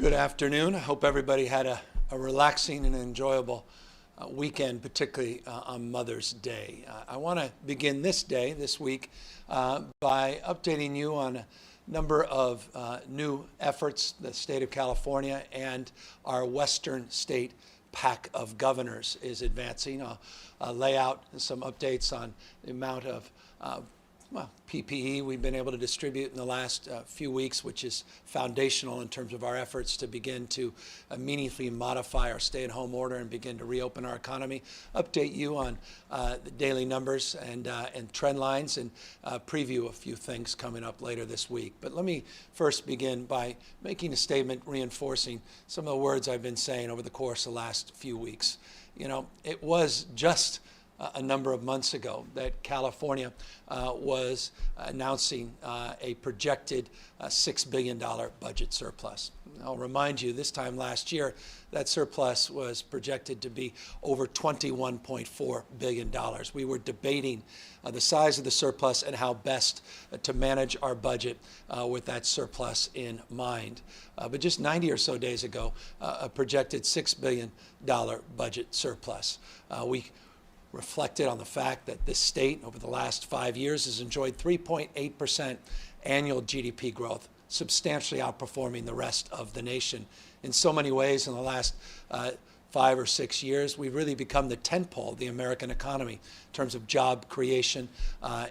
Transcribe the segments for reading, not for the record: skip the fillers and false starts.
Good afternoon. I hope everybody had a relaxing and enjoyable weekend, particularly on Mother's Day. I want to begin this week, by updating you on a number of new efforts the state of California and our Western state pack of governors is advancing. I'll lay out some updates on the amount of PPE we've been able to distribute in the last few weeks, which is foundational in terms of our efforts to begin to meaningfully modify our stay-at-home order and begin to reopen our economy. Update you on the daily numbers and trend lines, and preview a few things coming up later this week. But let me first begin by making a statement reinforcing some of the words I've been saying over the course of the last few weeks. You know, it was just a number of months ago that California was announcing a projected $6 billion budget surplus. I'll remind you, this time last year, that surplus was projected to be over $21.4 billion. We were debating the size of the surplus and how best to manage our budget with that surplus in mind. But just 90 or so days ago, a projected $6 billion budget surplus. We reflected on the fact that this state over the last 5 years has enjoyed 3.8% annual GDP growth, substantially outperforming the rest of the nation. In so many ways, in the last 5 or 6 years, we've really become the tentpole of the American economy in terms of job creation,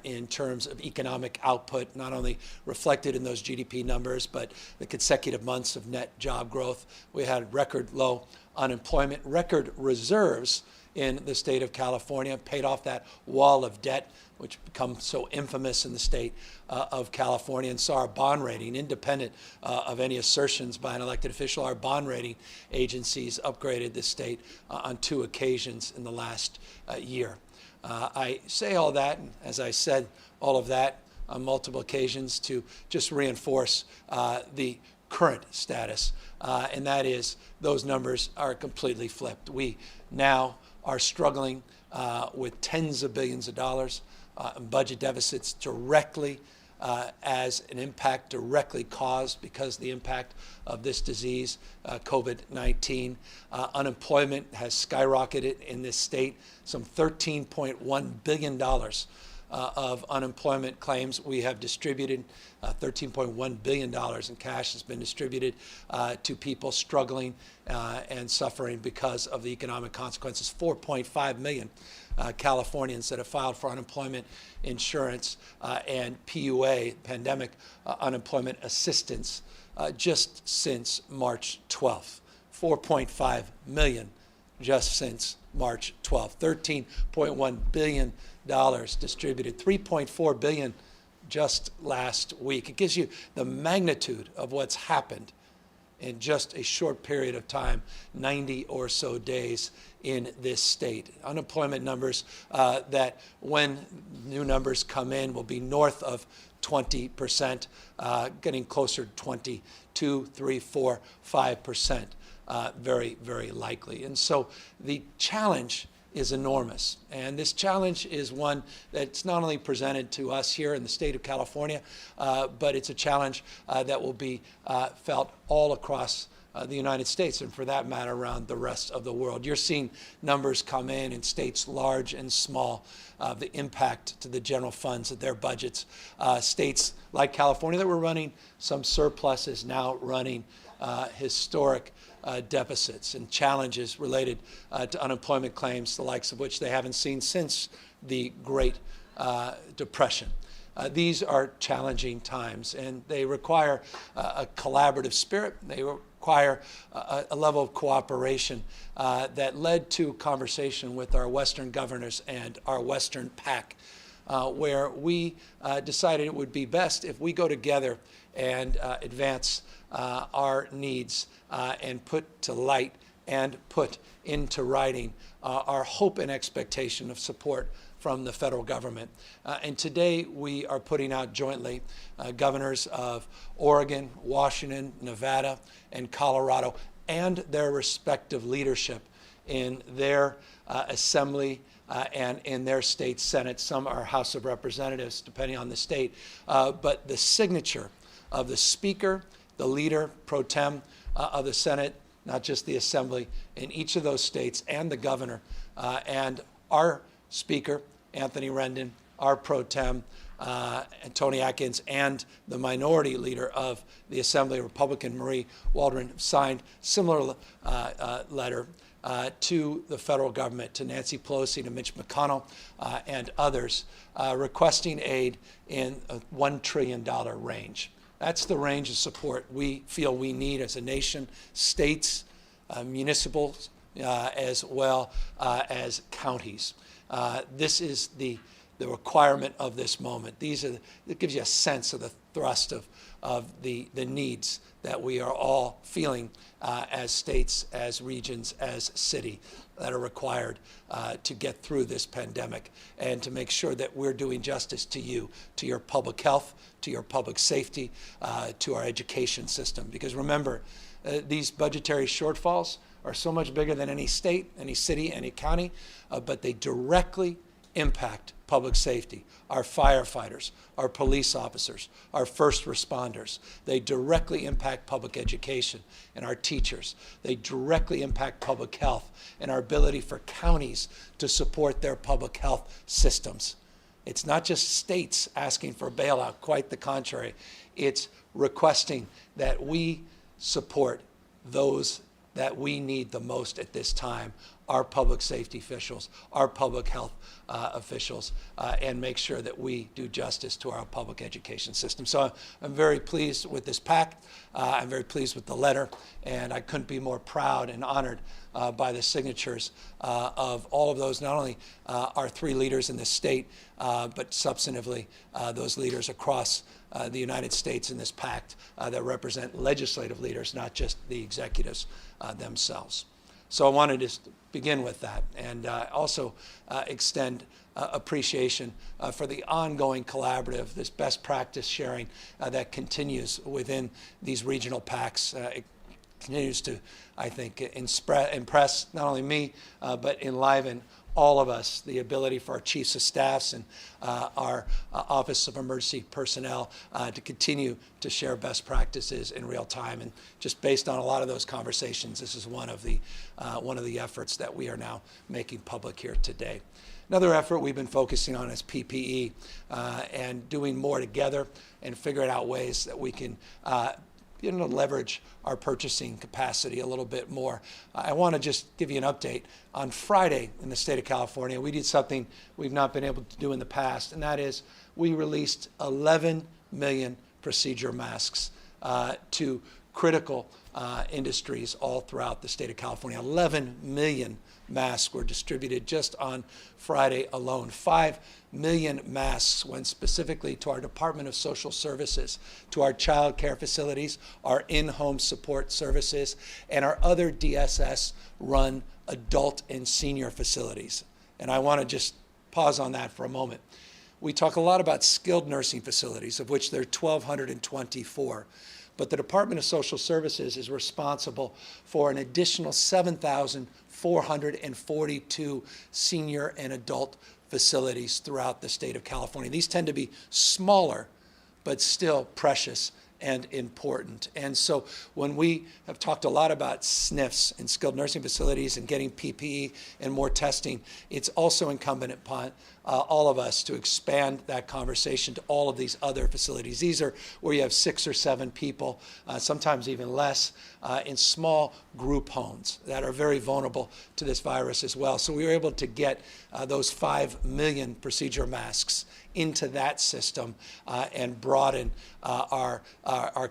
in terms of economic output, not only reflected in those GDP numbers, but the consecutive months of net job growth. We had record low unemployment, record reserves in the state of California, paid off that wall of debt, which become so infamous in the state of California, and saw our bond rating, independent of any assertions by an elected official, our bond rating agencies upgraded the state on 2 occasions in the last year. I say all that, and as I said all of that on multiple occasions, to just reinforce the current status, and that is those numbers are completely flipped. We now are struggling with tens of billions of dollars in budget deficits directly as an impact directly caused because of the impact of this disease, COVID-19. Unemployment has skyrocketed in this state, some $13.1 billion of unemployment claims we have distributed. $13.1 billion in cash has been distributed to people struggling and suffering because of the economic consequences. 4.5 million Californians that have filed for unemployment insurance and PUA, pandemic unemployment assistance, just since March 12th. 4.5 million just since March 12th. $13.1 billion distributed, $3.4 billion just last week. It gives you the magnitude of what's happened in just a short period of time, 90 or so days in this state. Unemployment numbers that, when new numbers come in, will be north of 20%, getting closer to 22, 3, 4, 5%, very, very likely. And so the challenge is enormous. And this challenge is one that's not only presented to us here in the state of California, but it's a challenge that will be felt all across the United States, and for that matter, around the rest of the world. You're seeing numbers come in states large and small, the impact to the general funds of their budgets. States like California that were running some surpluses now running historic deficits and challenges related to unemployment claims, the likes of which they haven't seen since the Great Depression. These are challenging times, and they require a collaborative spirit. They require a level of cooperation that led to conversation with our Western governors and our Western PAC, where we decided it would be best if we go together and advance our needs and put to light and put into writing our hope and expectation of support from the federal government. And today we are putting out jointly governors of Oregon, Washington, Nevada, and Colorado, and their respective leadership in their assembly and in their state Senate. Some are House of Representatives, depending on the state. But the signature of the Speaker the leader pro tem of the Senate, not just the Assembly, in each of those states, and the governor, and our Speaker, Anthony Rendon, our pro tem, Tony Atkins, and the minority leader of the Assembly, Republican Marie Waldron, signed similar letter to the federal government, to Nancy Pelosi, to Mitch McConnell, and others, requesting aid in a $1 trillion range. That's the range of support we feel we need as a nation, states, municipals, as well as counties. This is the requirement of this moment. It gives you a sense of the thrust of the needs that we are all feeling as states, as regions, as city, that are required to get through this pandemic and to make sure that we're doing justice to you, to your public health, to your public safety, to our education system. Because remember, these budgetary shortfalls are so much bigger than any state, any city, any county, but they directly impact public safety, our firefighters, our police officers, our first responders. They directly impact public education and our teachers. They directly impact public health and our ability for counties to support their public health systems. It's not just states asking for a bailout, quite the contrary. It's requesting that we support those that we need the most at this time, our public safety officials, our public health officials, and make sure that we do justice to our public education system. So I'm very pleased with this pact. I'm very pleased with the letter, and I couldn't be more proud and honored by the signatures of all of those, not only our three leaders in the state, but substantively those leaders across the United States in this pact that represent legislative leaders, not just the executives themselves. So I wanted to begin with that, and also extend appreciation for the ongoing collaborative, this best practice sharing that continues within these regional pacts. It continues to, I think, impress not only me, but enliven all of us, the ability for our chiefs of staffs and our Office of Emergency Personnel to continue to share best practices in real time. And just based on a lot of those conversations, this is one of the efforts that we are now making public here today. Another effort we've been focusing on is PPE and doing more together and figuring out ways that we can leverage our purchasing capacity a little bit more. I want to just give you an update. On Friday in the state of California, we did something we've not been able to do in the past, and that is we released 11 million procedure masks to critical industries all throughout the state of California. 11 million masks were distributed just on Friday alone. 5 million masks went specifically to our Department of Social Services, to our child care facilities, our in-home support services, and our other DSS-run adult and senior facilities. And I want to just pause on that for a moment. We talk a lot about skilled nursing facilities, of which there are 1,224. But the Department of Social Services is responsible for an additional 7,442 senior and adult facilities throughout the state of California. These tend to be smaller, but still precious and important. And so when we have talked a lot about SNFs and skilled nursing facilities and getting PPE and more testing, it's also incumbent upon all of us to expand that conversation to all of these other facilities. These are where you have 6 or 7 people, sometimes even less, in small group homes that are very vulnerable to this virus as well. So we were able to get those 5 million procedure masks into that system and broaden our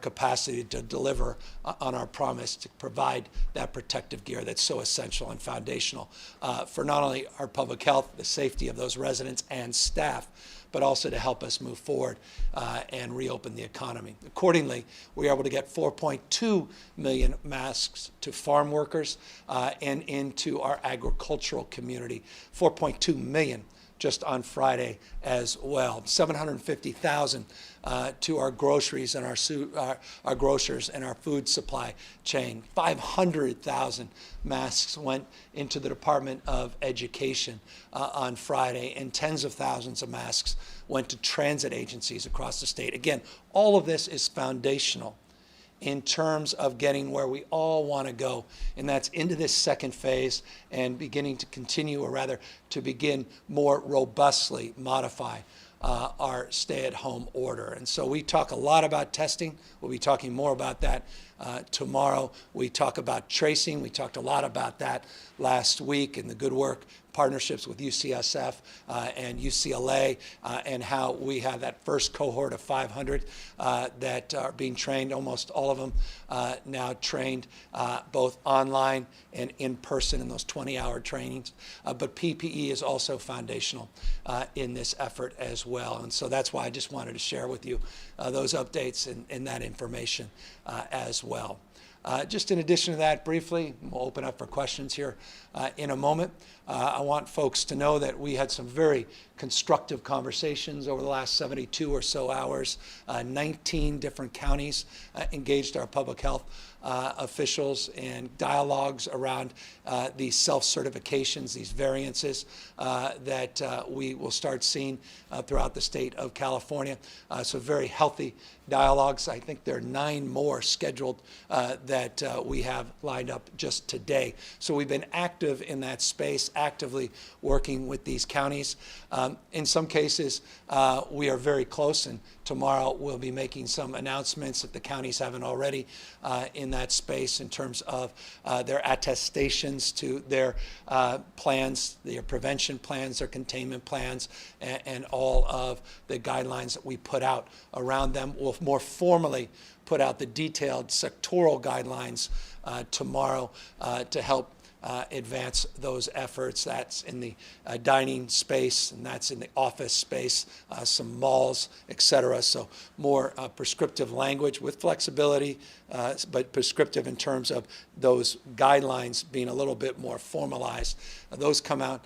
capacity to deliver on our promise to provide that protective gear that's so essential and foundational for not only our public health, the safety of those residents and staff, but also to help us move forward and reopen the economy. Accordingly, we were able to get 4.2 million masks to farm workers and into our agricultural community, 4.2 million just on Friday as well. 750,000 to our groceries and our grocers and our food supply chain. 500,000 masks went into the Department of Education on Friday, and tens of thousands of masks went to transit agencies across the state. Again, all of this is foundational in terms of getting where we all want to go, and that's into this second phase and beginning to continue, or rather to begin more robustly modify our stay-at-home order. And so we talk a lot about testing. We'll be talking more about that tomorrow. We talk about tracing. We talked a lot about that last week and the good work, partnerships with UCSF and UCLA, and how we have that first cohort of 500 that are being trained, almost all of them now trained both online and in person in those 20-hour trainings. But PPE is also foundational in this effort as well. And so that's why I just wanted to share with you those updates and that information as well. Just in addition to that, briefly, we'll open up for questions here in a moment. I want folks to know that we had some very constructive conversations over the last 72 or so hours. 19 different counties engaged our public health officials in dialogues around these self-certifications, these variances that we will start seeing throughout the state of California. So very healthy dialogues. I think there are 9 more scheduled that we have lined up just today. So we've been active in that space, actively working with these counties. In some cases, we are very close, and tomorrow we'll be making some announcements if the counties haven't already in that space in terms of their attestations to their plans, their prevention plans, their containment plans, and all of the guidelines that we put out around them. We'll more formally put out the detailed sectoral guidelines tomorrow to help advance those efforts. That's in the dining space, and that's in the office space, some malls, et cetera. So more prescriptive language with flexibility, but prescriptive in terms of those guidelines being a little bit more formalized. Those come out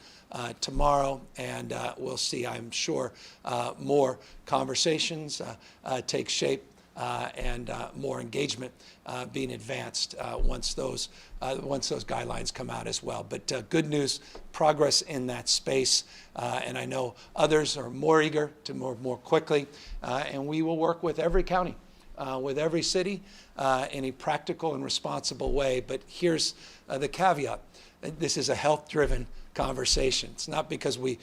tomorrow, and we'll see, I'm sure, more conversations take shape and more engagement being advanced once those guidelines come out as well. But good news, progress in that space, and I know others are more eager to move more quickly, and we will work with every county, with every city in a practical and responsible way. But here's the caveat. This is a health-driven conversation. It's not because we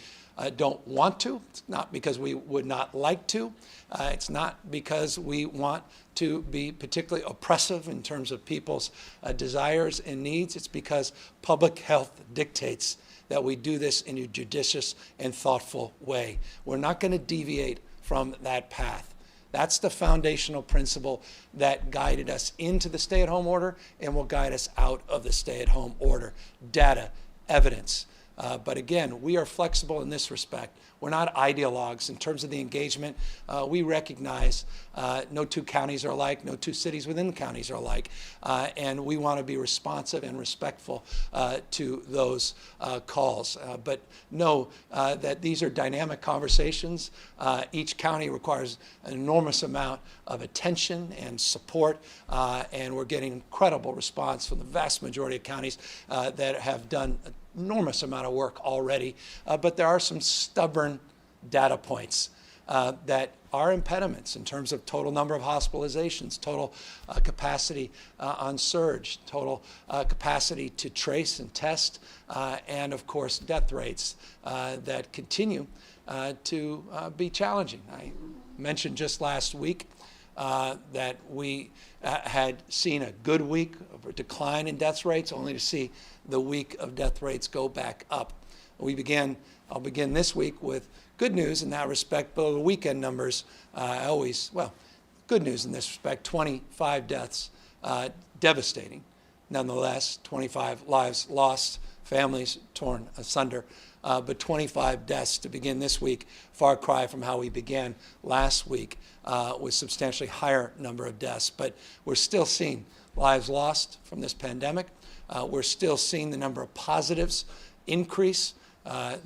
don't want to. It's not because we would not like to. It's not because we want to be particularly oppressive in terms of people's desires and needs. It's because public health dictates that we do this in a judicious and thoughtful way. We're not going to deviate from that path. That's the foundational principle that guided us into the stay-at-home order and will guide us out of the stay-at-home order. Data, evidence. But again, we are flexible in this respect. We're not ideologues in terms of the engagement. We recognize no two counties are alike, no two cities within the counties are alike, and we want to be responsive and respectful to those calls. But know that these are dynamic conversations. Each county requires an enormous amount of attention and support, and we're getting incredible response from the vast majority of counties that have done enormous amount of work already, but there are some stubborn data points that are impediments in terms of total number of hospitalizations, total capacity on surge, total capacity to trace and test, and of course death rates that continue to be challenging. I mentioned just last week that we had seen a good week of a decline in death rates, only to see the week of death rates go back up. I'll begin this week with good news in that respect, but the weekend numbers good news in this respect, 25 deaths, devastating. Nonetheless, 25 lives lost, families torn asunder, but 25 deaths to begin this week, far cry from how we began last week with substantially higher number of deaths. But we're still seeing lives lost from this pandemic. We're still seeing the number of positives increase.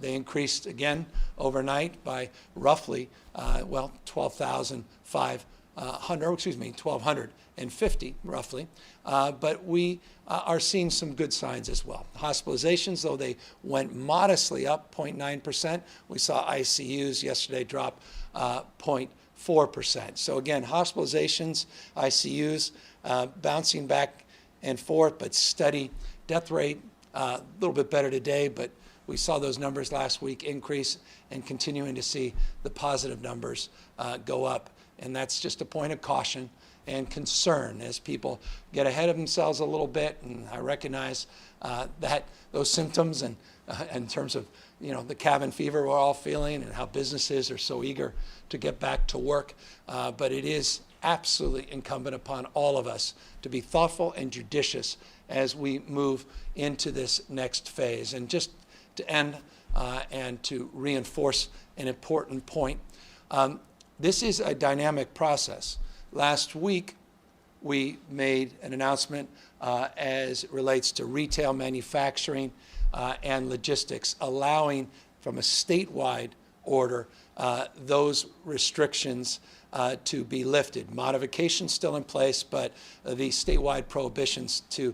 They increased again overnight by roughly, 1,250 roughly. But we are seeing some good signs as well. Hospitalizations, though they went modestly up 0.9%, we saw ICUs yesterday drop 0.5%. 4%. So again, hospitalizations, ICUs, bouncing back and forth, but steady. Death rate, a little bit better today, but we saw those numbers last week increase and continuing to see the positive numbers go up. And that's just a point of caution and concern as people get ahead of themselves a little bit. And I recognize that those symptoms and in terms of the cabin fever we're all feeling and how businesses are so eager to get back to work. But it is absolutely incumbent upon all of us to be thoughtful and judicious as we move into this next phase. And just to end and to reinforce an important point, this is a dynamic process. Last week, we made an announcement as it relates to retail manufacturing and logistics, allowing from a statewide order those restrictions to be lifted. Modifications still in place, but the statewide prohibitions to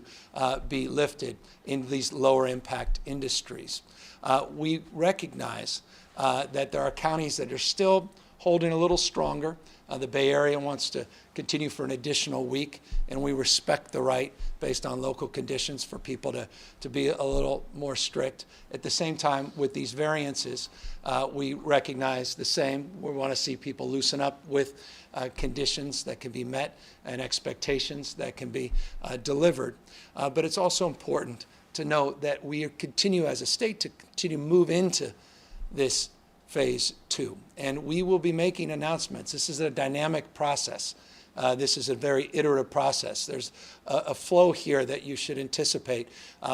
be lifted in these lower impact industries. We recognize that there are counties that are still holding a little stronger. The Bay Area wants to continue for an additional week, and we respect the right based on local conditions for people to be a little more strict. At the same time, with these variances, we recognize the same. We want to see people loosen up with conditions that can be met and expectations that can be delivered. But it's also important to note that we continue as a state to continue to move into this phase 2. And we will be making announcements. This is a dynamic process. This is a very iterative process. There's a flow here that you should anticipate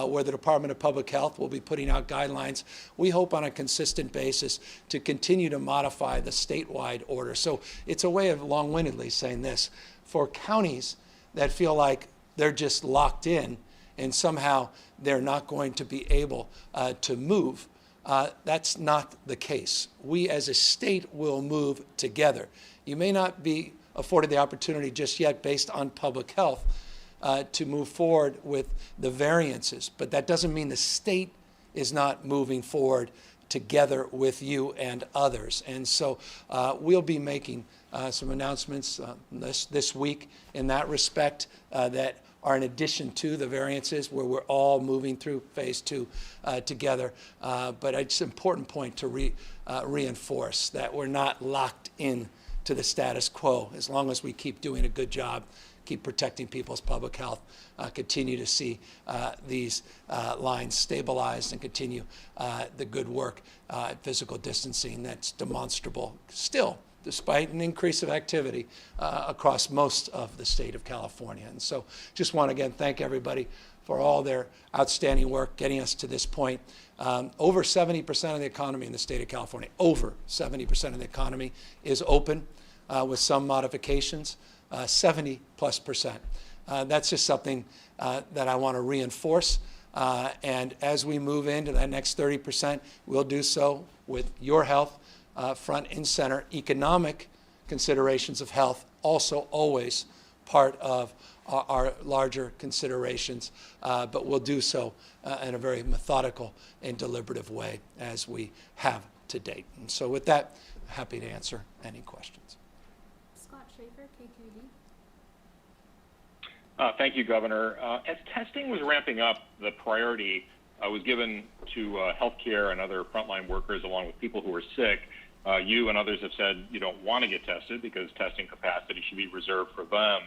where the Department of Public Health will be putting out guidelines, we hope on a consistent basis, to continue to modify the statewide order. So it's a way of long-windedly saying this. For counties that feel like they're just locked in and somehow they're not going to be able to move, that's not the case. We as a state will move together. You may not be afforded the opportunity just yet based on public health to move forward with the variances, but that doesn't mean the state is not moving forward together with you and others. And so we'll be making some announcements this week in that respect that are in addition to the variances where we're all moving through phase 2 together. But it's an important point to reinforce that we're not locked in to the status quo. As long as we keep doing a good job, keep protecting people's public health, continue to see these lines stabilized and continue the good work, physical distancing that's demonstrable still, despite an increase of activity across most of the state of California. And so just want to again thank everybody for all their outstanding work getting us to this point. Over 70% of the economy in the state of California, over 70% of the economy is open with some modifications, 70+%. That's just something that I want to reinforce. And as we move into that next 30%, we'll do so with your health front and center. Economic considerations of health also always part of our larger considerations, but we'll do so in a very methodical and deliberative way as we have to date. And so with that, happy to answer any questions. Scott Schaefer, KQED. Thank you, Governor. As testing was ramping up, the priority was given to healthcare and other frontline workers along with people who are sick. You and others have said you don't want to get tested because testing capacity should be reserved for them.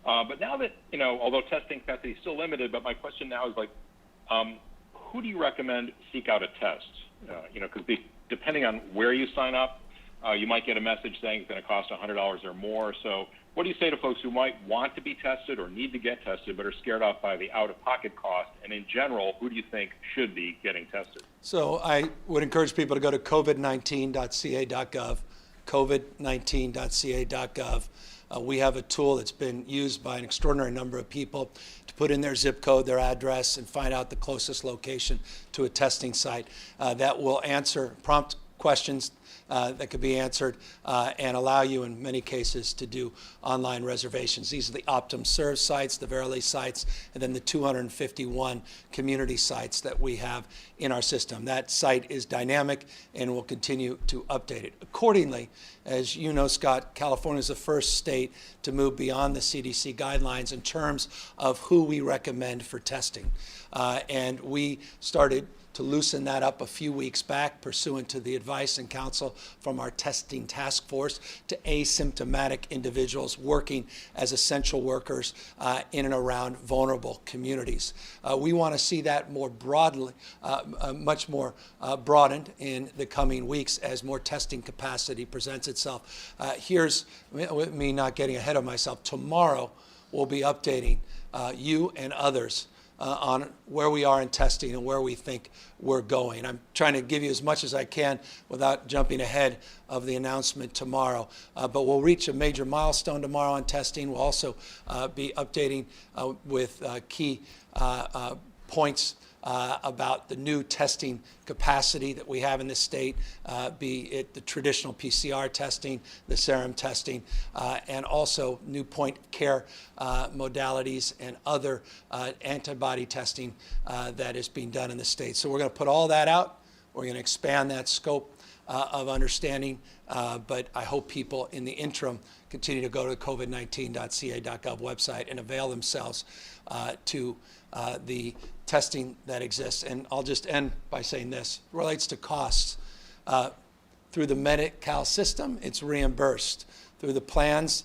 But now that, although testing capacity is still limited, but my question now is who do you recommend seek out a test? Because depending on where you sign up, you might get a message saying it's going to cost $100 or more. So what do you say to folks who might want to be tested or need to get tested but are scared off by the out-of-pocket cost? And in general, who do you think should be getting tested? So I would encourage people to go to covid19.ca.gov, covid19.ca.gov. We have a tool that's been used by an extraordinary number of people to put in their zip code, their address, and find out the closest location to a testing site that will answer prompt questions that could be answered and allow you in many cases to do online reservations. These are the Optum Serve sites, the Verily sites, and then the 251 community sites that we have in our system. That site is dynamic and we'll continue to update it. Accordingly, as you know, Scott, California is the first state to move beyond the CDC guidelines in terms of who we recommend for testing. And we started to loosen that up a few weeks back, pursuant to the advice and counsel from our testing task force, to asymptomatic individuals working as essential workers in and around vulnerable communities. We want to see that more broadly, much more broadened in the coming weeks as more testing capacity presents itself. Here's me not getting ahead of myself. Tomorrow, we'll be updating you and others on where we are in testing and where we think we're going. I'm trying to give you as much as I can without jumping ahead of the announcement tomorrow. But we'll reach a major milestone tomorrow on testing. We'll also be updating with key points about the new testing capacity that we have in this state, be it the traditional PCR testing, the serum testing, and also new point of care modalities and other antibody testing that is being done in the state. So we're going to put all that out. We're going to expand that scope of understanding, but I hope people in the interim continue to go to the covid19.ca.gov website and avail themselves to the testing that exists. And I'll just end by saying this. It relates to costs. Through the Medi-Cal system, it's reimbursed. Through the plans,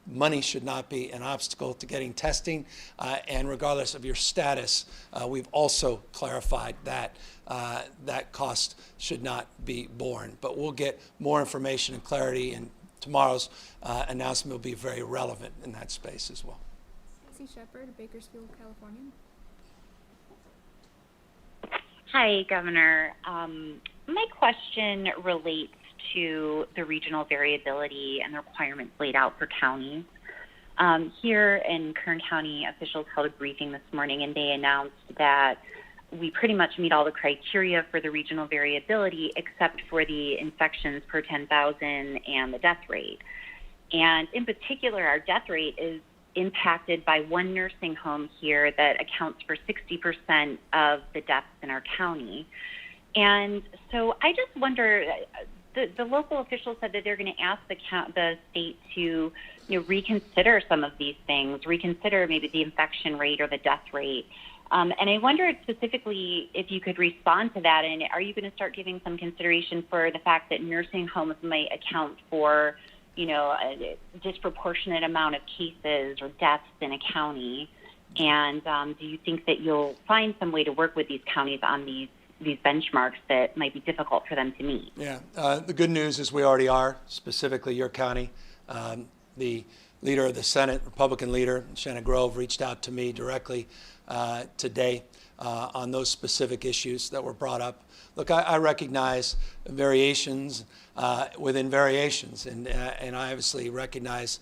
money should not be an obstacle to getting testing. And regardless of your status, we've also clarified that that cost should not be borne. But we'll get more information and clarity, and tomorrow's announcement will be very relevant in that space as well. Stacy Shepard, Bakersfield, California. Hi, Governor. My question relates to the regional variability and the requirements laid out for counties. Here in Kern County, officials held a briefing this morning, and they announced that we pretty much meet all the criteria for the regional variability except for the infections per 10,000 and the death rate. And in particular, our death rate is impacted by one nursing home here that accounts for 60% of the deaths in our county. And so I just wonder, the local officials said that they're going to ask the state to reconsider some of these things, reconsider maybe the infection rate or the death rate. And I wondered specifically if you could respond to that, and are you going to start giving some consideration for the fact that nursing homes might account for a disproportionate amount of cases or deaths in a county? And do you think that you'll find some way to work with these counties on these benchmarks that might be difficult for them to meet? Yeah, the good news is we already are, specifically your county. The leader of the Senate, Republican leader, Shannon Grove, reached out to me directly today on those specific issues that were brought up. Look, I recognize variations within variations, and I obviously recognize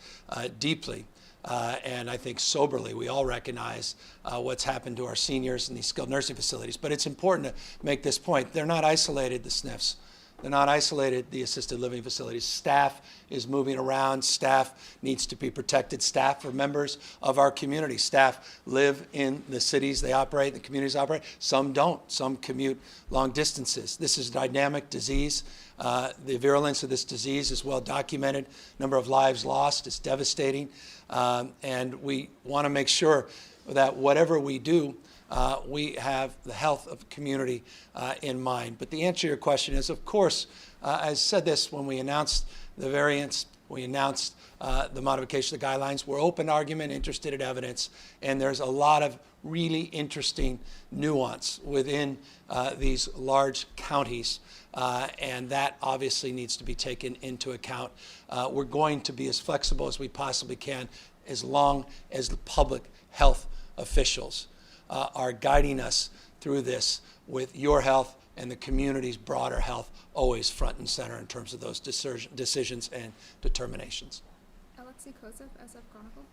deeply and I think soberly we all recognize what's happened to our seniors in these skilled nursing facilities. But it's important to make this point. They're not isolated, the SNFs. They're not isolated, the assisted living facilities. Staff is moving around. Staff needs to be protected. Staff are members of our community. Staff live in the cities they operate, the communities operate. Some don't. Some commute long distances. This is a dynamic disease. The virulence of this disease is well documented. Number of lives lost is devastating. And we want to make sure that whatever we do, we have the health of the community in mind. But the answer to your question is, of course, I said this when we announced the variants, we announced the modification of the guidelines. We're open to argument, interested in evidence, and there's a lot of really interesting nuance within these large counties, and that obviously needs to be taken into account. We're going to be as flexible as we possibly can as long as the public health officials are guiding us through this with your health and the community's broader health always front and center in terms of those decisions and determinations. Alexei Kozov, SF Chronicle.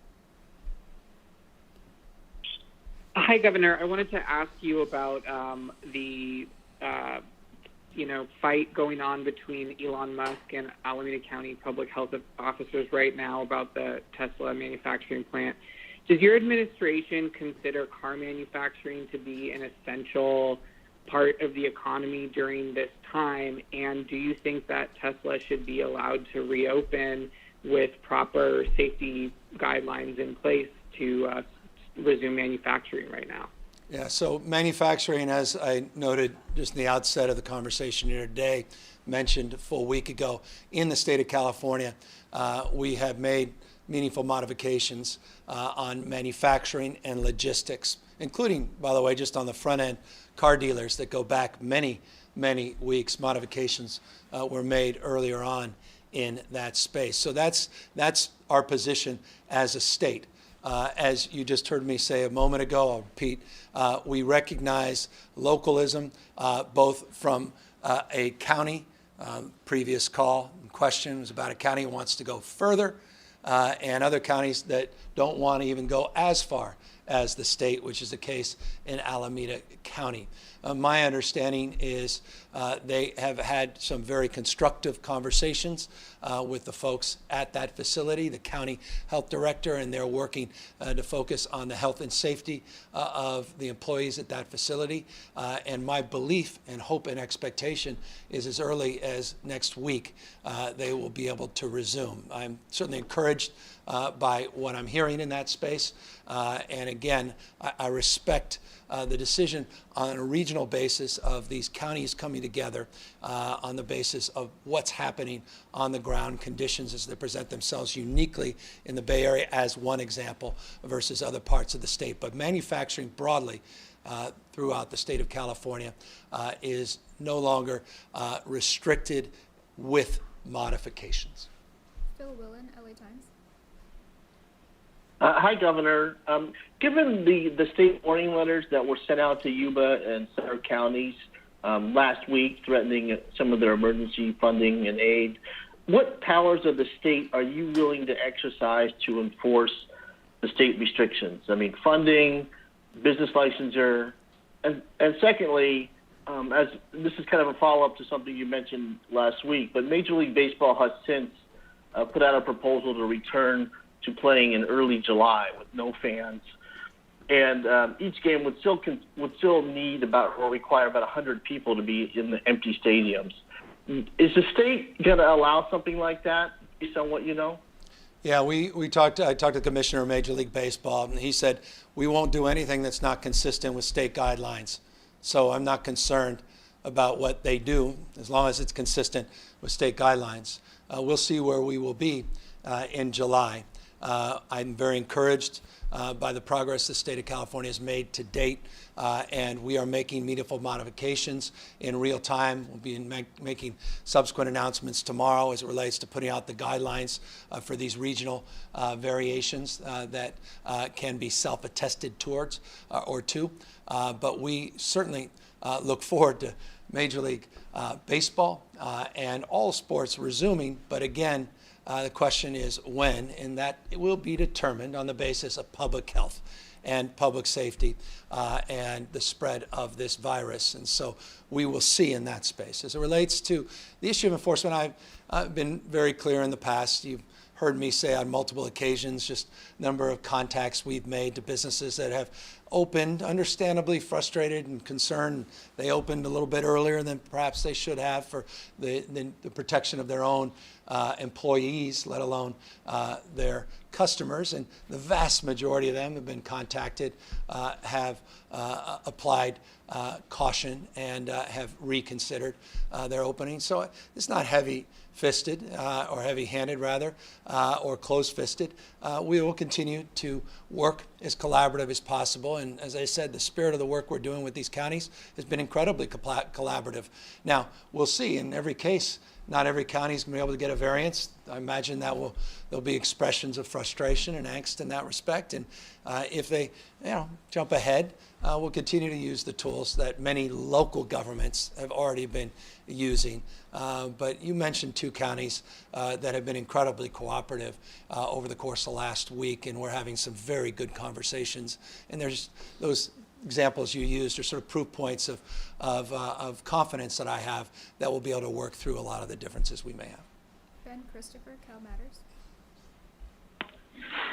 Hi, Governor. I wanted to ask you about the fight going on between Elon Musk and Alameda County public health officers right now about the Tesla manufacturing plant. Does your administration consider car manufacturing to be an essential part of the economy during this time? And do you think that Tesla should be allowed to reopen with proper safety guidelines in place to resume manufacturing right now? Yeah, so manufacturing, as I noted just in the outset of the conversation here today, mentioned a full week ago, in the state of California, we have made meaningful modifications on manufacturing and logistics, including, by the way, just on the front end, car dealers that go back many, many weeks. Modifications were made earlier on in that space. So that's our position as a state. As you just heard me say a moment ago, I'll repeat, we recognize localism, both from a county, previous call and question was about a county who wants to go further, and other counties that don't want to even go as far as the state, which is the case in Alameda County. My understanding is they have had some very constructive conversations with the folks at that facility, the county health director, and they're working to focus on the health and safety of the employees at that facility. And my belief and hope and expectation is as early as next week they will be able to resume. I'm certainly encouraged by what I'm hearing in that space. And again, I respect the decision on a regional basis of these counties coming together on the basis of what's happening on the ground, conditions as they present themselves uniquely in the Bay Area as one example versus other parts of the state. But manufacturing broadly throughout the state of California is no longer restricted with modifications. Phil Willen, LA Times. Hi, Governor. Given the state warning letters that were sent out to Yuba and Sutter counties last week threatening some of their emergency funding and aid, what powers of the state are you willing to exercise to enforce the state restrictions? I mean, funding, business licensure, and secondly, as this is kind of a follow-up to something you mentioned last week, but Major League Baseball has since put out a proposal to return to playing in early July with no fans, and each game would still need about or require about 100 people to be in the empty stadiums. Is the state going to allow something like that based on what you know? Yeah, I talked to the commissioner of Major League Baseball, and he said we won't do anything that's not consistent with state guidelines. So I'm not concerned about what they do as long as it's consistent with state guidelines. We'll see where we will be in July. I'm very encouraged by the progress the state of California has made to date, and we are making meaningful modifications in real time. We'll be making subsequent announcements tomorrow as it relates to putting out the guidelines for these regional variations that can be self-attested towards or to. But we certainly look forward to Major League Baseball and all sports resuming, but again, the question is when, and that it will be determined on the basis of public health and public safety and the spread of this virus. And so we will see in that space. As it relates to the issue of enforcement, I've been very clear in the past. You've heard me say on multiple occasions just number of contacts we've made to businesses that have opened, understandably frustrated and concerned. They opened a little bit earlier than perhaps they should have for the protection of their own employees, let alone their customers. And the vast majority of them have been contacted, have applied caution, and have reconsidered their opening. So it's not heavy-fisted or heavy-handed, rather, or close-fisted. We will continue to work as collaborative as possible. And as I said, the spirit of the work we're doing with these counties has been incredibly collaborative. Now, we'll see in every case. Not every county is going to be able to get a variance. I imagine there'll be expressions of frustration and angst in that respect. And if they, jump ahead, we'll continue to use the tools that many local governments have already been using. But you mentioned two counties that have been incredibly cooperative over the course of the last week, and we're having some very good conversations. And there's those examples you used are sort of proof points of confidence that I have that we'll be able to work through a lot of the differences we may have. Ben Christopher, Cal Matters.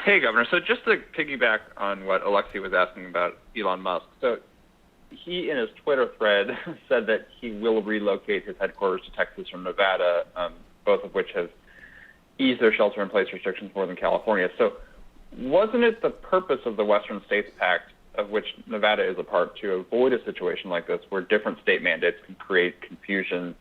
Hey, Governor. So just to piggyback on what Alexei was asking about Elon Musk. So he, in his Twitter thread, said that he will relocate his headquarters to Texas from Nevada, both of which have eased their shelter-in-place restrictions more than California. So wasn't it the purpose of the Western States Pact, of which Nevada is a part, to avoid a situation like this where different state mandates can create confusion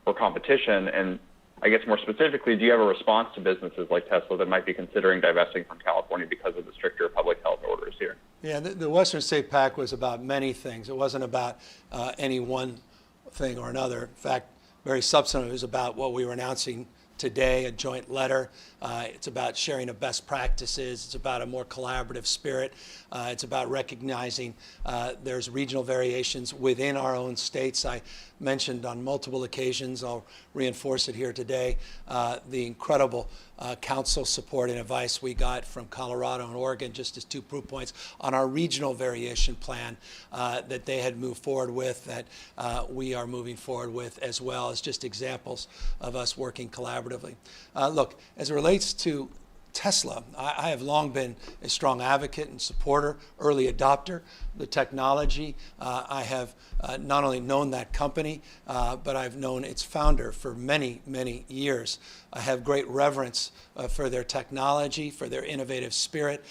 or competition? And I guess more specifically, do you have a response to businesses like Tesla that might be considering divesting from California because of the stricter public health orders here? Yeah, the Western State Pact was about many things. It wasn't about any one thing or another. In fact, very substantive. It was about what we were announcing today, a joint letter. It's about sharing of best practices. It's about a more collaborative spirit. It's about recognizing there's regional variations within our own states. I mentioned on multiple occasions, I'll reinforce it here today, the incredible council support and advice we got from Colorado and Oregon, just as two proof points on our regional variation plan that they had moved forward with, that we are moving forward with, as well as just examples of us working collaboratively. Look, as it relates to Tesla, I have long been a strong advocate and supporter, early adopter of the technology. I have not only known that company, but I've known its founder for many, many years. I have great reverence for their technology, for their innovative spirit,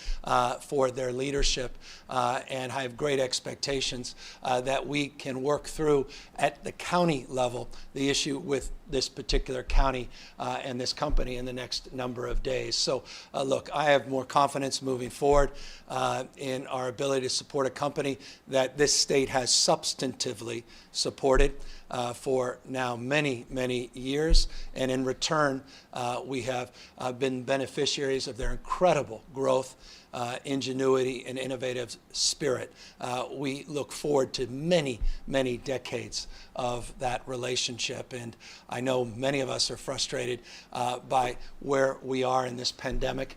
for their leadership, and I have great expectations that we can work through at the county level the issue with this particular county and this company in the next number of days. So look, I have more confidence moving forward in our ability to support a company that this state has substantively supported for now many, many years. And in return, we have been beneficiaries of their incredible growth, ingenuity, and innovative spirit. We look forward to many, many decades of that relationship. And I know many of us are frustrated by where we are in this pandemic.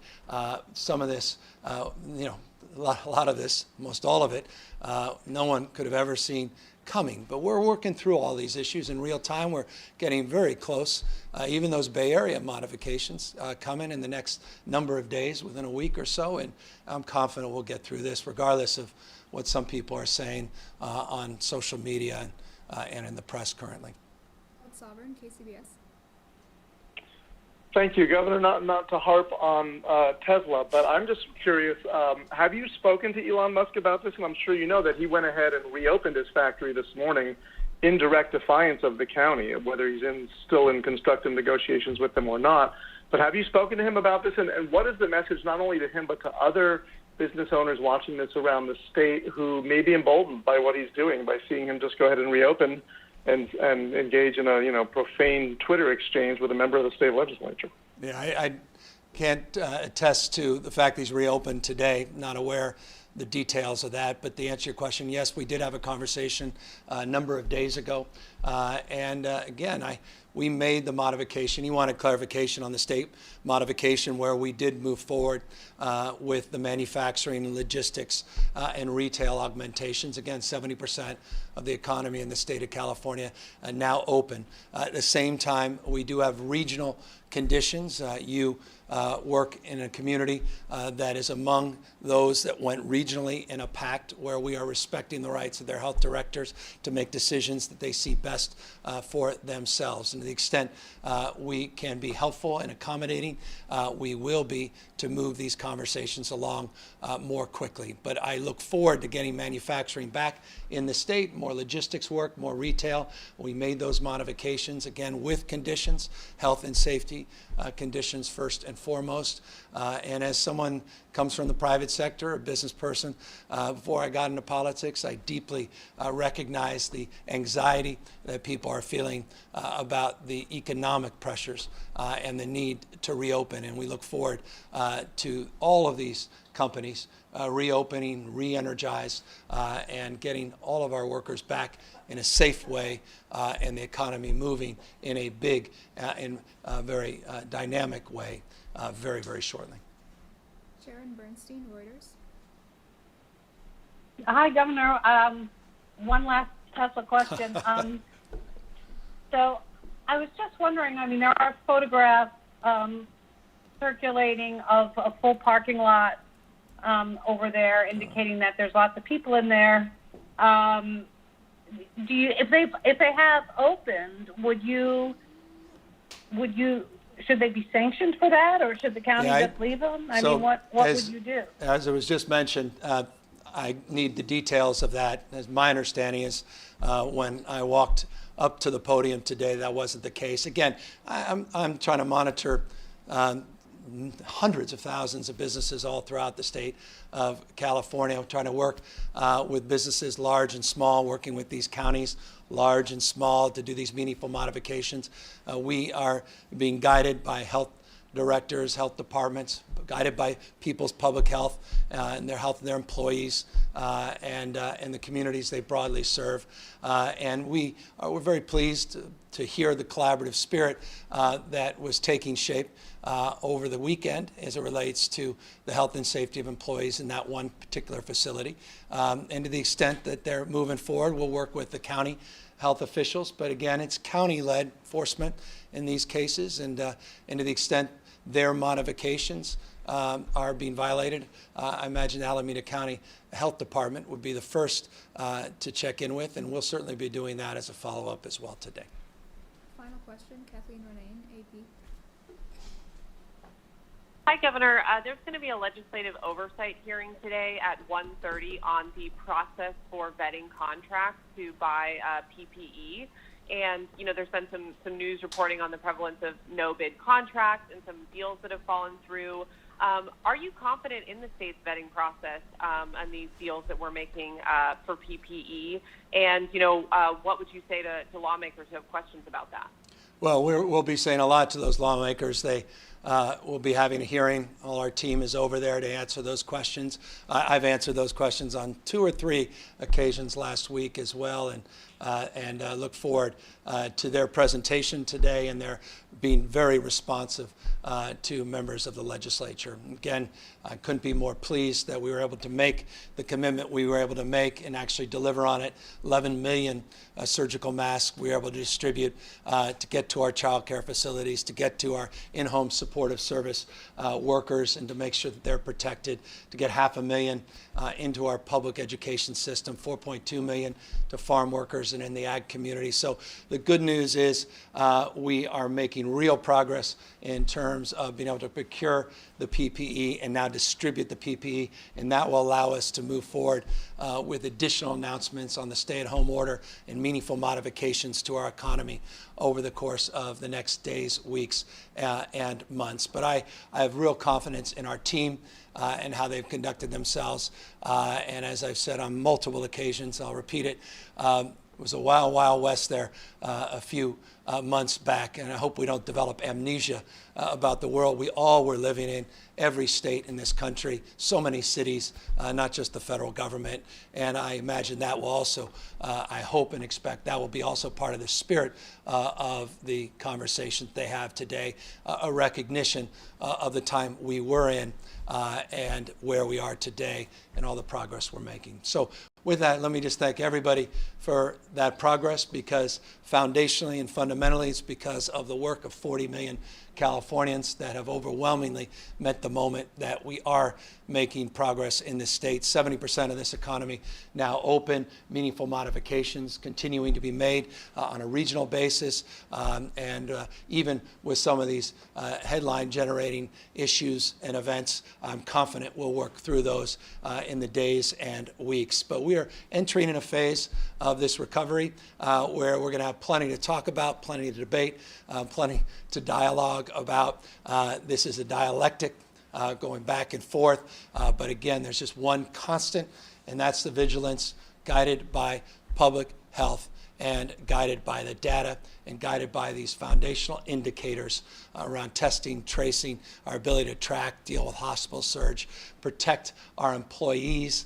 Some of this, a lot of this, most all of it, no one could have ever seen coming. But we're working through all these issues in real time. We're getting very close. Even those Bay Area modifications coming in the next number of days, within a week or so. And I'm confident we'll get through this, regardless of what some people are saying on social media and in the press currently. Sovereign, KCBS. Thank you, Governor. Not to harp on Tesla, but I'm just curious, have you spoken to Elon Musk about this? And I'm sure you know that he went ahead and reopened his factory this morning in direct defiance of the county, whether he's still in constructive negotiations with them or not. But have you spoken to him about this? And what is the message not only to him but to other business owners watching this around the state who may be emboldened by what he's doing, by seeing him just go ahead and reopen and engage in a profane Twitter exchange with a member of the state legislature? Yeah, I can't attest to the fact that he's reopened today. Not aware the details of that, but to answer your question, yes, we did have a conversation a number of days ago, and again, we made the modification. He wanted clarification on the state modification, where we did move forward with the manufacturing and logistics and retail augmentations. Again, 70% of the economy in the state of California now open. At the same time, we do have regional conditions. You work in a community that is among those that went regionally in a pact, where we are respecting the rights of their health directors to make decisions that they see best for themselves. And to the extent we can be helpful and accommodating, we will be, to move these conversations along more quickly. But I look forward to getting manufacturing back in the state, more logistics work, more retail. We made those modifications, again, with conditions, health and safety conditions first and foremost. And as someone comes from the private sector, a business person, before I got into politics, I deeply recognize the anxiety that people are feeling about the economic pressures and the need to reopen. And we look forward to all of these companies reopening, re-energized, and getting all of our workers back in a safe way, and the economy moving in a big and very dynamic way very, very shortly. Sharon Bernstein, Reuters. Hi, Governor. One last Tesla question. So I was just wondering, I mean, there are photographs circulating of a full parking lot over there, indicating that there's lots of people in there. Do you, if they have opened, should they be sanctioned for that, or should the county just leave them? I mean, what would you do? As it was just mentioned, I need the details of that. As my understanding is, when I walked up to the podium today, that wasn't the case. Again, I'm trying to monitor hundreds of thousands of businesses all throughout the state of California. I'm trying to work with businesses large and small, working with these counties, large and small, to do these meaningful modifications. We are being guided by health directors, health departments, guided by people's public health and their health of their employees and the communities they broadly serve. And we're very pleased to hear the collaborative spirit that was taking shape over the weekend as it relates to the health and safety of employees in that one particular facility. And to the extent that they're moving forward, we'll work with the county health officials. But again, it's county-led enforcement in these cases. And to the extent their modifications are being violated, I imagine the Alameda County Health Department would be the first to check in with, and we'll certainly be doing that as a follow-up as well today. Final question, Kathleen Renane, AP. Hi, Governor. There's going to be a legislative oversight hearing today at 1:30 on the process for vetting contracts to buy PPE. And, you know, there's been some news reporting on the prevalence of no-bid contracts and some deals that have fallen through. Are you confident in the state's vetting process and these deals that we're making for PPE? And, you know, what would you say to lawmakers who have questions about that? Well, we'll be saying a lot to those lawmakers. They will be having a hearing. All our team is over there to answer those questions. I've answered those questions on 2 or 3 occasions last week as well, and look forward to their presentation today, and they're being very responsive to members of the legislature. Again, I couldn't be more pleased that we were able to make the commitment we were able to make and actually deliver on it. 11 million surgical masks we were able to distribute to get to our child care facilities, to get to our in-home supportive service workers, and to make sure that they're protected, to get 500,000 into our public education system, 4.2 million to farm workers and in the ag community. So the good news is we are making real progress in terms of being able to procure the PPE and now distribute the PPE, and that will allow us to move forward with additional announcements on the stay-at-home order and meaningful modifications to our economy over the course of the next days, weeks, and months. But I have real confidence in our team and how they've conducted themselves. And as I've said on multiple occasions, I'll repeat it, it was a wild, wild west there a few months back, and I hope we don't develop amnesia about the world we all were living in, every state in this country, so many cities, not just the federal government. And I imagine that will also, I hope and expect that will be also part of the spirit of the conversation they have today, a recognition of the time we were in and where we are today and all the progress we're making. So with that, let me just thank everybody for that progress, because foundationally and fundamentally it's because of the work of 40 million Californians that have overwhelmingly met the moment that we are making progress in this state. 70% of this economy now open, meaningful modifications continuing to be made on a regional basis, and even with some of these headline-generating issues and events, I'm confident we'll work through those in the days and weeks. But we are entering in a phase of this recovery where we're going to have plenty to talk about, plenty to debate, plenty to dialogue about. This is a dialectic going back and forth. But again, there's just one constant, and that's the vigilance guided by public health and guided by the data and guided by these foundational indicators around testing, tracing, our ability to track, deal with hospital surge, protect our employees,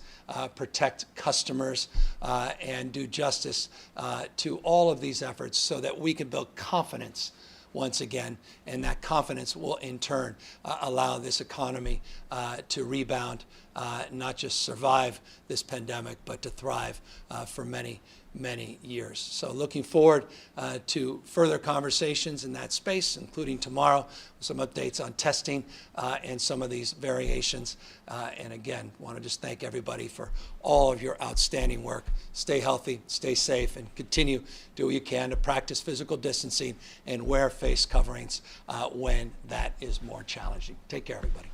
protect customers, and do justice to all of these efforts so that we can build confidence once again, and that confidence will in turn allow this economy to rebound not just survive this pandemic, but to thrive for many, many years. So looking forward to further conversations in that space, including tomorrow, some updates on testing and some of these variations. And again, want to just thank everybody for all of your outstanding work. Stay healthy, stay safe, and continue to do what you can to practice physical distancing and wear face coverings when that is more challenging. Take care, everybody.